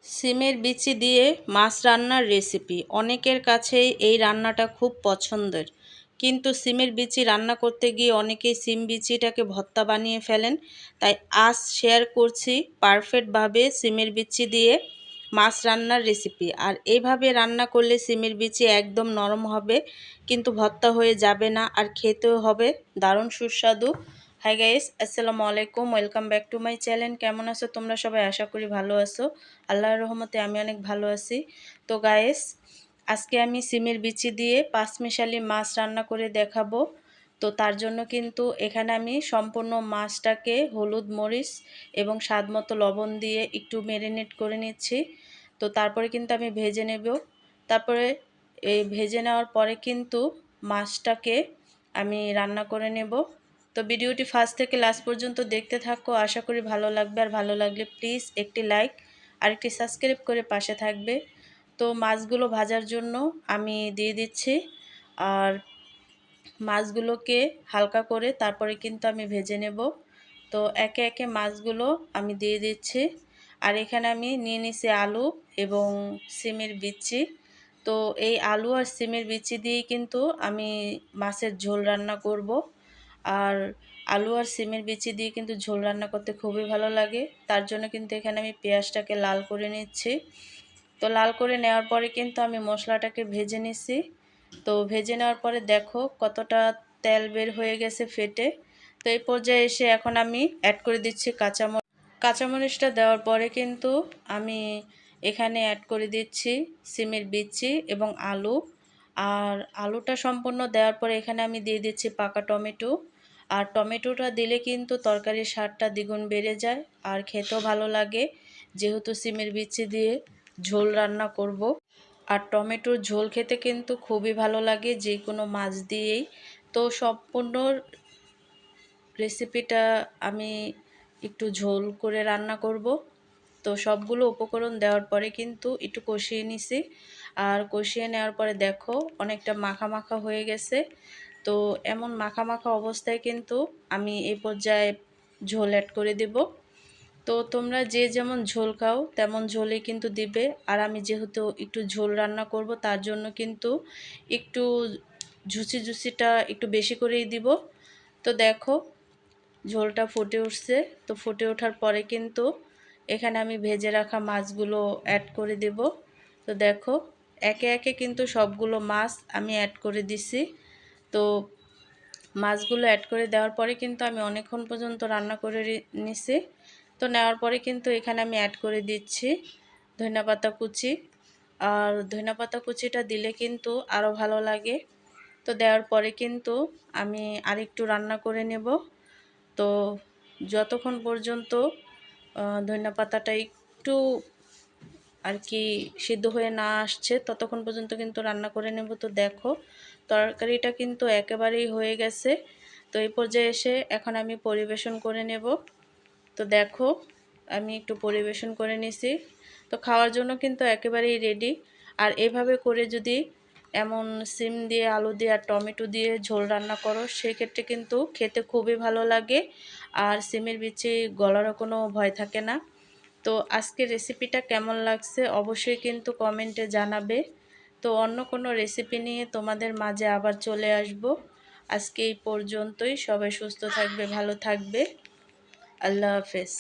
সিমের বিচি দিয়ে মাছ রান্নার রেসিপি অনেকের কাছেই এই রান্নাটা খুব পছন্দের। কিন্তু সিমের বিচি রান্না করতে গিয়ে অনেকেই সিম বিচিটাকে ভর্তা বানিয়ে ফেলেন। তাই আজ শেয়ার করছি পারফেক্টভাবে সিমের বিচি দিয়ে মাছ রান্নার রেসিপি। আর এইভাবে রান্না করলে সিমের বিচি একদম নরম হবে, কিন্তু ভর্তা হয়ে যাবে না, আর খেতেও হবে দারুণ সুস্বাদু। হাই গাইস, আসসালামু আলাইকুম, welcome back to my channel. কেমন আছো তোমরা সবাই? আশা করি ভালো আছো। আল্লাহর রহমতে আমি অনেক ভালো আছি। তো গাইস, আজকে আমি সিমের বিচি দিয়ে পাঁচমিশালি মাছ রান্না করে দেখাবো। তো তার জন্য কিন্তু এখানে আমি সম্পূর্ণ মাছটাকে হলুদ মরিচ এবং স্বাদ মতো লবণ দিয়ে একটু ম্যারিনেট করে নিচ্ছি। তো তারপরে কিন্তু আমি ভেজে নেব। তারপরে এই ভেজে নেওয়ার পরে কিন্তু মাছটাকে আমি রান্না করে নেব। তো ভিডিওটি ফার্স্ট থেকে লাস্ট পর্যন্ত দেখতে থাকো, আশা করি ভালো লাগবে। আর ভালো লাগলে প্লিজ একটি লাইক আর একটি সাবস্ক্রাইব করে পাশে থাকবে। তো মাছগুলো ভাজার জন্য আমি দিয়ে দিচ্ছি, আর মাছগুলোকে হালকা করে তারপরে কিন্তু আমি ভেজে নেব। তো একে একে মাছগুলো আমি দিয়ে দিচ্ছি। আর এখানে আমি নিয়ে নিছি আলু এবং সিমের বিচি। তো এই আলু আর সিমের বিচি দিয়েই কিন্তু আমি মাছের ঝোল রান্না করব। আর আলু আর সিমের বিচি দিয়ে কিন্তু ঝোল রান্না করতে খুবই ভালো লাগে। তার জন্য কিন্তু এখানে আমি পেঁয়াজটাকে লাল করে নিচ্ছি। তো লাল করে নেওয়ার পরে কিন্তু আমি মশলাটাকে ভেজে নিছি। তো ভেজে নেওয়ার পরে দেখো কতটা তেল বের হয়ে গেছে ফেটে। তো এই পর্যায়ে এসে এখন আমি অ্যাড করে দিচ্ছি কাঁচামরিচ। কাঁচামরিচটা দেওয়ার পরে কিন্তু আমি এখানে অ্যাড করে দিচ্ছি সিমের বিচি এবং আলু। আর আলুটা সম্পূর্ণ দেওয়ার পরে এখানে আমি দিয়ে দিচ্ছি পাকা টমেটো। আর টমেটোটা দিলে কিন্তু তরকারির স্বাদটা দ্বিগুণ বেড়ে যায় আর খেতেও ভালো লাগে, যেহেতু সিমের বিচি দিয়ে ঝোল রান্না করব। আর টমেটোর ঝোল খেতে কিন্তু খুবই ভালো লাগে যে কোনো মাছ দিয়েই। তো সম্পূর্ণ রেসিপিটা আমি একটু ঝোল করে রান্না করব। তো সবগুলো উপকরণ দেওয়ার পরে কিন্তু একটু কষিয়ে নিছি। আর কষিয়ে নেওয়ার পরে দেখো অনেকটা মাখা মাখা হয়ে গেছে। তো এমন মাখা মাখা অবস্থায় কিন্তু আমি এই পর্যায়ে ঝোল অ্যাড করে দেব। তো তোমরা যে যেমন ঝোল খাও তেমন ঝোলে কিন্তু দিবে। আর আমি যেহেতু একটু ঝোল রান্না করব, তার জন্য কিন্তু একটু ঝুচিটা একটু বেশি করেই দিব। তো দেখো ঝোলটা ফুটে উঠছে। তো ফুটে ওঠার পরে কিন্তু এখানে আমি ভেজে রাখা মাছগুলো অ্যাড করে দেব। তো দেখো একে একে কিন্তু সবগুলো মাছ আমি অ্যাড করে দিছি। তো মাছগুলো অ্যাড করে দেওয়ার পরে কিন্তু আমি অনেকক্ষণ পর্যন্ত রান্না করে নিছি। তো নেওয়ার পরে কিন্তু এখানে আমি অ্যাড করে দিচ্ছি ধনিয়াপাতা কুচি। আর ধনিয়াপাতা কুচিটা দিলে কিন্তু আরও ভালো লাগে। তো দেওয়ার পরে কিন্তু আমি আরেকটু রান্না করে নেব। তো যতক্ষণ পর্যন্ত ধনিয়াপাতাটা একটু আর কি সিদ্ধ হয়ে না আসছে ততক্ষণ পর্যন্ত কিন্তু রান্না করে নেব। তো দেখো তরকারিটা কিন্তু একেবারেই হয়ে গেছে। তো এই পর্যায়ে এসে এখন আমি পরিবেশন করে নেব। তো দেখো আমি একটু পরিবেশন করে নিছি। তো খাওয়ার জন্য কিন্তু একেবারেই রেডি। আর এভাবে করে যদি এমন সিম দিয়ে আলু দিয়ে আর টমেটো দিয়ে ঝোল রান্না করো, সেক্ষেত্রে কিন্তু খেতে খুবই ভালো লাগে আর সিমের বিচি গলারও কোনো ভয় থাকে না। তো আজকের রেসিপিটা কেমন লাগছে অবশ্যই কিন্তু কমেন্টে জানাবে। তো অন্য কোনো রেসিপি নিয়ে তোমাদের মাঝে আবার চলে আসব। আজকে এই পর্যন্তই। সবাই সুস্থ থাকবে, ভালো থাকবে। আল্লাহ হাফেজ।